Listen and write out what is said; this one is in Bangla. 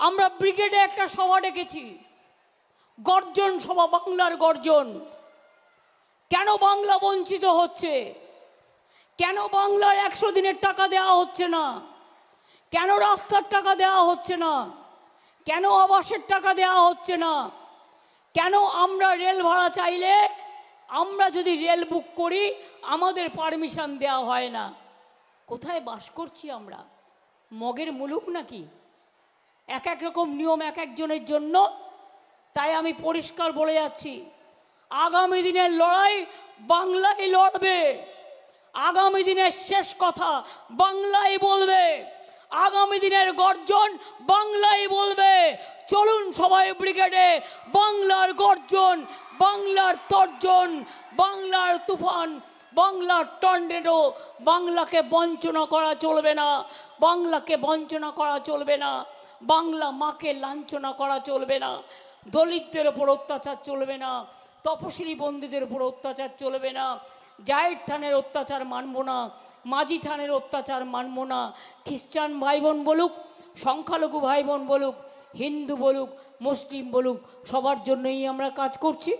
আমরা ব্রিগেডে একটা সভা ডেকেছি, গর্জন সভা, বাংলার গর্জন। কেন বাংলা বঞ্চিত হচ্ছে? কেন বাংলার 100 দিনের টাকা দেওয়া হচ্ছে না? কেন রাস্তার টাকা দেওয়া হচ্ছে না? কেন আবাসের টাকা দেওয়া হচ্ছে না? কেন আমরা রেল ভাড়া চাইলে, আমরা যদি রেল বুক করি, আমাদের পারমিশন দেওয়া হয় না? কোথায় বাস করছি আমরা? মগের মুলুক নাকি? এক এক রকম নিয়ম এক একজনের জন্য। তাই আমি পরিষ্কার বলে যাচ্ছি, আগামী দিনের লড়াই বাংলাই লড়বে। আগামী দিনের শেষ কথা বাংলাই বলবে। আগামী দিনের গর্জন বাংলাই বলবে। চলুন সবাই ব্রিগেডে, বাংলার গর্জন, বাংলার তর্জন, বাংলার তুফান, বাংলার টর্নেডো। বাংলাকে বঞ্চনা করা চলবে না, বাংলাকে বঞ্চনা করা চলবে না, বাংলা মাকে লাঞ্ছনা করা চলবে না, দলিতদের ওপর অত্যাচার চলবে না, তপশিলি বন্দীদের উপর অত্যাচার চলবে না, জায়ের থানের অত্যাচার মানব না, মাঝি থানের অত্যাচার মানব না। খ্রিস্টান ভাই বোন বলুক, সংখ্যালঘু ভাই বোন বলুক, হিন্দু বলুক, মুসলিম বলুক, সবার জন্যই আমরা কাজ করছি।